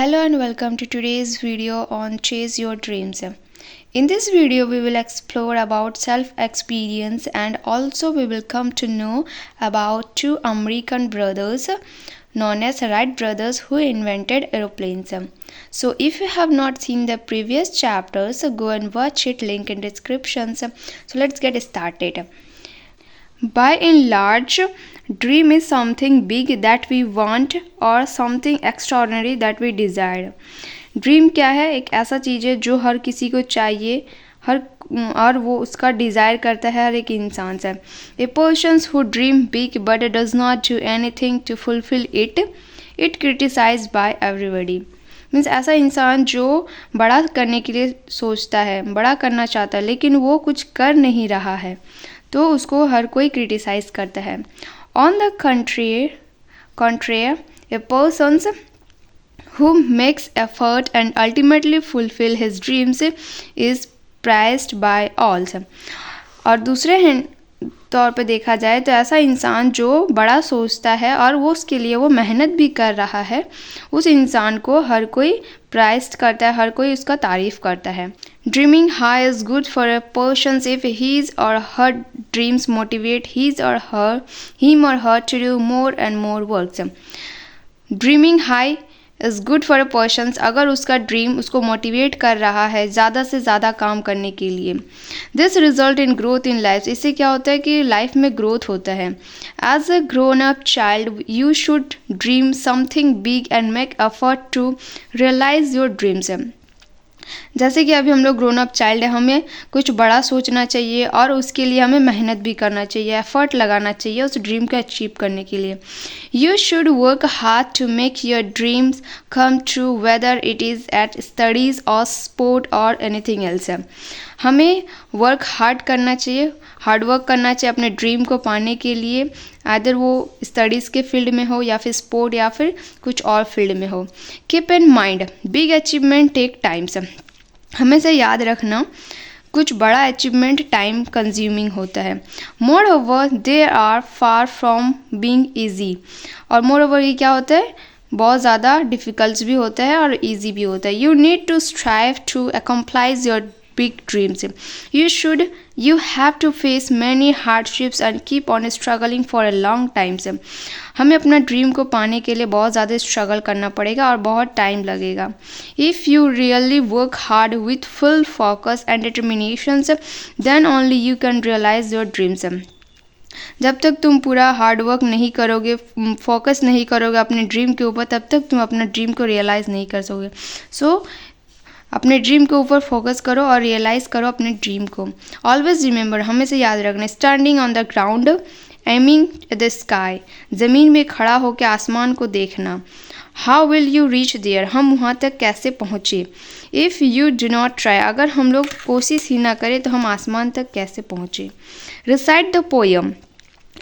Hello and welcome to today's video on Chase Your Dreams. In this video we will explore about self-experience and also we will come to know about two American brothers known as Wright brothers who invented aeroplanes. So if you have not seen the previous chapters, go and watch it, link in descriptions. So let's get started. By and large, dream is something big that we want or something extraordinary that we desire. Dream क्या है? एक ऐसा चीज़ है जो हर किसी को चाहिए और वो उसका डिज़ायर करता है हर एक इंसान से. A persons who dream big but does not do anything to fulfil it criticised by everybody. Means ऐसा इंसान जो बड़ा करने के लिए सोचता है, बड़ा करना चाहता है, लेकिन वो कुछ कर नहीं रहा है तो उसको हर कोई क्रिटिसाइज करता है. On the contrary, a person who makes effort and ultimately fulfill his dreams is praised by all. और दूसरे तौर पे देखा जाए तो ऐसा इंसान जो बड़ा सोचता है और वो उसके लिए वो मेहनत भी कर रहा है, उस इंसान को हर कोई प्राइज करता है, हर कोई उसका तारीफ़ करता है. Dreaming high is good for a person if his or her dreams motivate him or her to do more and more works. Dreaming high is good for a person अगर उसका ड्रीम उसको मोटिवेट कर रहा है ज़्यादा से ज़्यादा काम करने के लिए. This result in growth in life. इससे क्या होता है कि लाइफ में ग्रोथ होता है. As a grown up child, you should dream something big and make effort to realize your dreams. जैसे कि अभी हम लोग ग्रोन अप चाइल्ड है, हमें कुछ बड़ा सोचना चाहिए और उसके लिए हमें मेहनत भी करना चाहिए, एफर्ट लगाना चाहिए उस ड्रीम को अचीव करने के लिए. You should work hard to make your dreams come true whether it is at studies और स्पोर्ट और एनीथिंग एल्स. हमें वर्क हार्ड करना चाहिए, हार्ड वर्क करना चाहिए अपने ड्रीम को पाने के लिए, आदर वो स्टडीज़ के फील्ड में हो या फिर स्पोर्ट या फिर कुछ और फील्ड में हो. Keep in mind big achievement take times. हमेशा याद रखना कुछ बड़ा अचीवमेंट टाइम कंज्यूमिंग होता है. Moreover they are far from being easy. और मोर ओवर ये क्या होता है, बहुत ज़्यादा डिफ़िकल्ट भी होता है और ईजी भी होता है. You need to strive to accomplish your big dreams. You have to face many hardships and keep on struggling for a long time. हमें अपना ड्रीम को पाने के लिए बहुत ज़्यादा स्ट्रगल करना पड़ेगा और बहुत टाइम लगेगा. If you really work hard with full focus and determination, then only you can realize your dreams. जब तक तुम पूरा हार्ड वर्क नहीं करोगे, फोकस नहीं करोगे अपने ड्रीम के ऊपर, तब तक तुम अपना ड्रीम को रियलाइज़ नहीं कर सकोगे. सो अपने ड्रीम के ऊपर फोकस करो और रियलाइज़ करो अपने ड्रीम को. ऑलवेज रिमेंबर, हमेशा याद रखना, standing on the ground aiming the sky. ज़मीन में खड़ा होकर आसमान को देखना. How will you reach there. हम वहाँ तक कैसे पहुँचे. If you do not try. अगर हम लोग कोशिश ही ना करें तो हम आसमान तक कैसे पहुँचे. Recite the poem.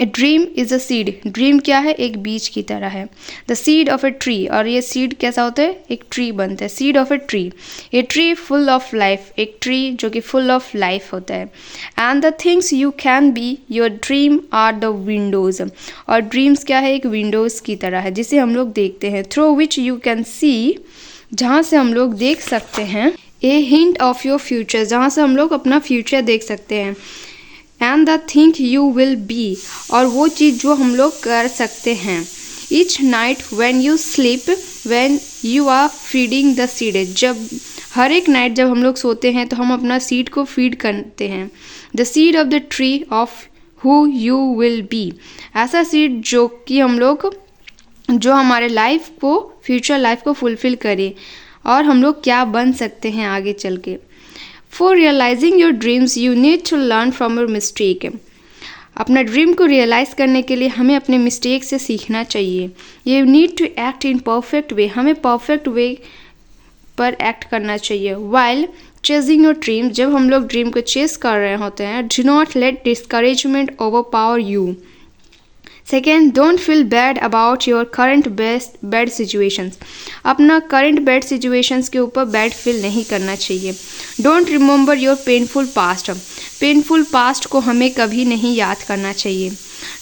A dream is a seed. Dream क्या है, एक बीज की तरह है. The seed of a tree. और ये सीड कैसा होता है, एक ट्री बनता है. Seed of a tree. A tree full of life. एक ट्री जो कि फुल ऑफ लाइफ होता है. And the things you can be your dream are the windows. और ड्रीम्स क्या है, एक विंडोज़ की तरह है जिसे हम लोग देखते हैं. Through which you can see. जहाँ से हम लोग देख सकते हैं. A hint of your future. जहाँ से हम लोग अपना फ्यूचर देख सकते हैं. And the thing you will be. और वो चीज़ जो हम लोग कर सकते हैं. Each night when you sleep when you are feeding the seed. जब हर एक नाइट जब हम लोग सोते हैं तो हम अपना सीड को फीड करते हैं. The seed of the tree of who you will B. ऐसा सीड जो कि हम लोग जो हमारे लाइफ को, फ्यूचर लाइफ को फुलफ़िल करे और हम लोग क्या बन सकते हैं आगे चल के. For realizing your dreams, you need to learn from your mistake. अपना ड्रीम को रियलाइज़ करने के लिए हमें अपने मिस्टेक से सीखना चाहिए. You need to act in perfect way. हमें परफेक्ट वे पर एक्ट करना चाहिए. While chasing your dreams, जब हम लोग ड्रीम को चेस कर रहे होते हैं, do not let discouragement overpower you. Second, don't feel bad about your current bad situations. अपना करंट बैड सिचुएशंस के ऊपर बैड फील नहीं करना चाहिए. Don't remember your painful past. Painful past को हमें कभी नहीं याद करना चाहिए.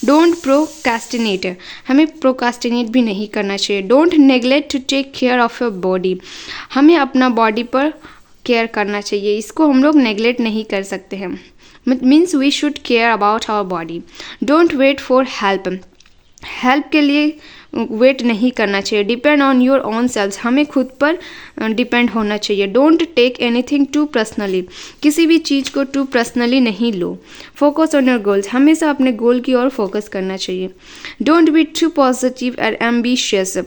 डोंट प्रोकास्टिनेट, हमें प्रोकास्टिनेट भी नहीं करना चाहिए। Don't neglect to take care of your body, हमें अपना बॉडी पर केयर करना चाहिए, इसको हम लोग नेग्लेक्ट नहीं कर सकते हैं। Means we should care about our body. Don't wait for help, help के लिए वेट नहीं करना चाहिए। Depend on your own self, हमें खुद पर डिपेंड होना चाहिए। Don't take anything too personally, किसी भी चीज़ को टू पर्सनली नहीं लो। फोकस ऑन योर गोल्स, हमेशा अपने गोल की ओर फोकस करना चाहिए। डोंट बी टू पॉजिटिव और एम्बिशियस,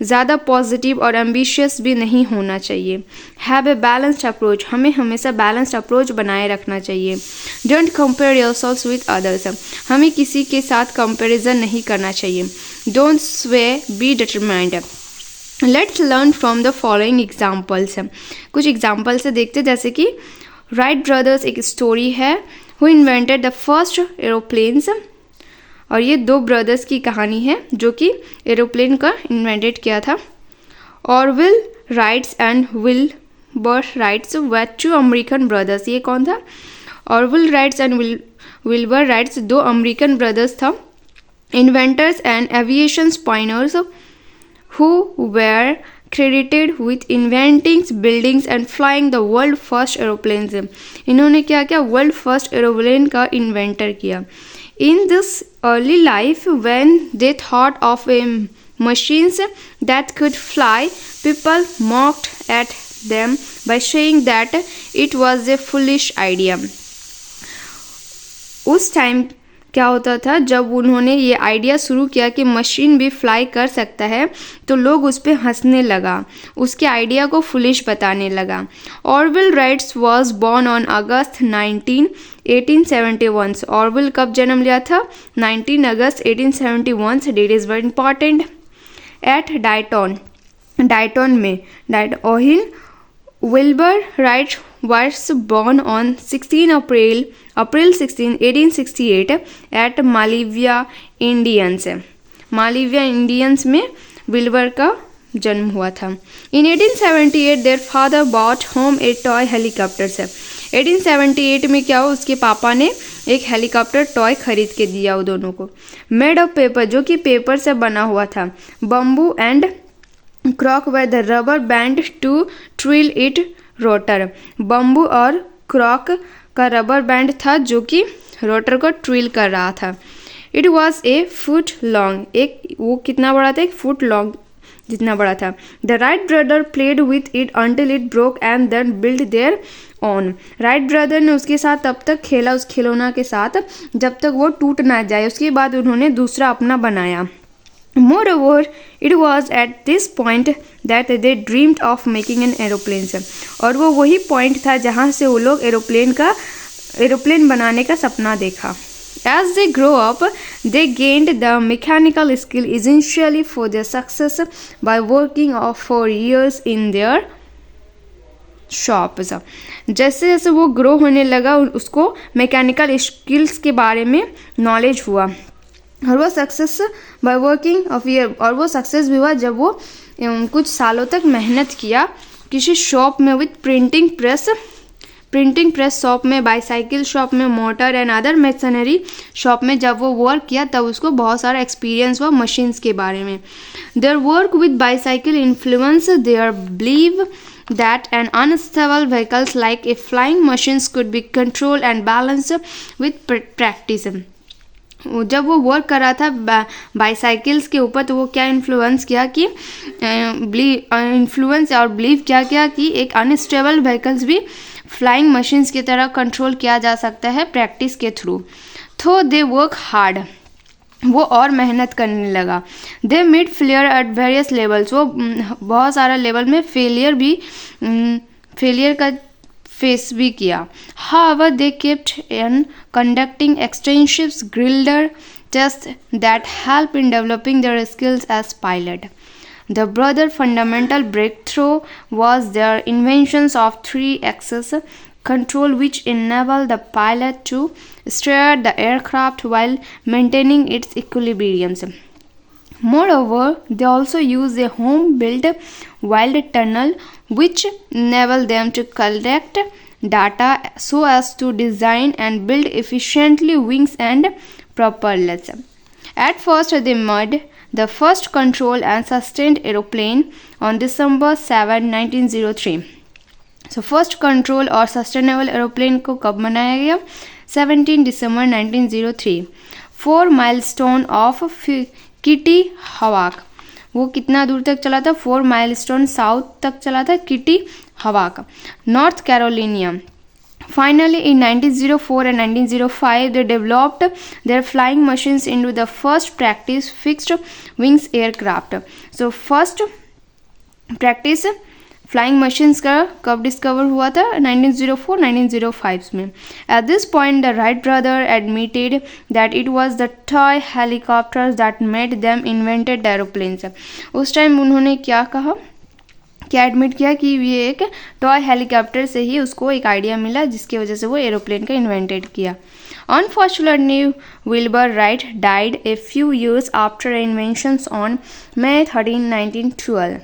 ज़्यादा पॉजिटिव और एम्बिशियस भी नहीं होना चाहिए। हैव ए बैलेंस्ड अप्रोच, हमें हमेशा बैलेंस्ड अप्रोच बनाए रखना चाहिए। Don't compare yourself with others, हमें किसी के साथ कंपेरिजन नहीं करना चाहिए। डोंट स्वे, be determined. Let's learn from the following examples, कुछ एग्जाम्पल्स से देखते, जैसे कि राइट ब्रदर्स एक स्टोरी है, who invented the first aeroplanes, और ये दो ब्रदर्स की कहानी है जो कि एरोप्लेन का इन्वेंटेड किया था। Orville Wrights and Wilbur Wrights were two American brothers, ये कौन था? Orville Wrights and Wilbur Wrights दो अमेरिकन ब्रदर्स था। Inventors and aviation pioneers who were credited with inventing, building and flying the world first aeroplanes. इन्होंने क्या किया? World first aeroplane का inventor किया। In this early life, when they thought of machines that could fly, people mocked at them by saying that it was a foolish idea. उस time क्या होता था, जब उन्होंने ये आइडिया शुरू किया कि मशीन भी फ्लाई कर सकता है, तो लोग उस पर हंसने लगा, उसके आइडिया को फुलिश बताने लगा। Orville Wrights was born on August 1871। ऑरविल कब जन्म लिया था? 19 अगस्त 1871। Date is very important. At Dayton में Ohio Wilbur Wright was born on 16 April 16, 1868 at Malivia, Indians। मालिविया Indians में विल्बर का जन्म हुआ था। In 1878 their father bought home a toy helicopter। 1878 में क्या हुआ? उसके पापा ने एक हेलीकॉप्टर टॉय खरीद के दिया वो दोनों को। मेड ऑफ पेपर, जो कि पेपर से बना हुआ था। Bamboo and cork were the rubber band to twirl it rotor, bamboo और क्रॉक का रबर बैंड था जो कि रोटर को ट्विल कर रहा था। It was a foot long, एक वो कितना बड़ा था? 1 फुट लॉन्ग जितना बड़ा था। The Wright brother played with it until it broke and then build there on. Wright brother ने उसके साथ तब तक खेला, उस खिलौना के साथ, जब तक वो टूट ना जाए। उसके बाद उन्होंने दूसरा अपना बनाया। Moreover, it was at this point that they dreamed of making an aeroplane। और वो वही पॉइंट था जहाँ से वो लोग एरोप्लेन बनाने का सपना देखा। As they grow up, they gained the mechanical skill essentially for their success by working for years in their shops। जैसे जैसे वो ग्रो होने लगा, उसको मैकेनिकल स्किल्स के बारे में नॉलेज हुआ, और वो success by working of year, और वो सक्सेस भी हुआ जब वो कुछ सालों तक मेहनत किया किसी शॉप में विथ प्रिंटिंग प्रेस शॉप में, बाईसाइकिल शॉप में, motor and other machinery shop में। जब वो वर्क किया तब उसको बहुत सारा एक्सपीरियंस हुआ मशीन्स के बारे में। Their work with bicycle influence their believe that an unstable vehicles like a flying machines could be controlled and balanced with practice। जब वो वर्क कर रहा था बाईसाइकिल्स के ऊपर, तो वो क्या इन्फ्लुएंस किया कि इन्फ्लुएंस और बिलीव क्या किया कि एक अनस्टेबल व्हीकल्स भी फ्लाइंग मशीन्स की तरह कंट्रोल किया जा सकता है प्रैक्टिस के थ्रू। तो दे वर्क हार्ड, वो और मेहनत करने लगा। They meet failure at various levels, वो बहुत सारा लेवल में फेलियर का फेस भी किया। However, they kept on conducting extensive grilder tests that help in developing their skills as pilot. The brother fundamental breakthrough was their inventions of 3-axis control, which enable the pilot to steer the aircraft while maintaining its equilibrium. Moreover, they also use a home-built wild tunnel which enable them to collect data so as to design and build efficiently wings and propellers. At first, they made the first controlled and sustained aeroplane on December 7, 1903. So first control और sustainable aeroplane को कब बनाया गया? 17 दिसंबर 1903. 4 milestone of kitty हवाक. वो कितना दूर तक चला था? 4 माइलस्टोन साउथ तक चला था किटी हवाक, north Carolina. Finally, in 1904 and 1905, they developed their flying machines into the first practice fixed wings aircraft. So, first practice flying machines का कब डिस्कवर हुआ था? 1904-1905 में. At this point, the Wright brothers admitted that it was the toy helicopters that made them invented the aeroplanes. उस time उन्होंने क्या कहा, क्या एडमिट किया कि ये एक टॉय हेलीकॉप्टर से ही उसको एक आइडिया मिला जिसकी वजह से वो एरोप्लेन का इन्वेंटेड किया. Unfortunately, Wilbur Wright died a few years after inventions on May 13, 1912.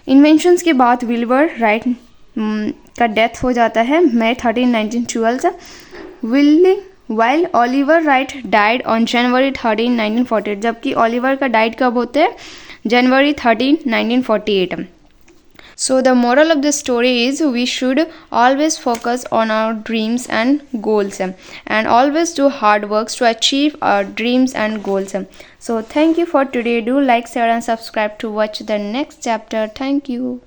Inventions के बाद विल्बर राइट का डेथ हो जाता है मई 13, 1912 से. While Oliver right died on January 13, 1948. जबकि ओलिवर का डाइड कब होते हैं? जनवरी 13, 1948. So the moral of the story is we should always focus on our dreams and goals and always do hard works to achieve our dreams and goals. So thank you for today. Do like, share and subscribe to watch the next chapter. Thank you.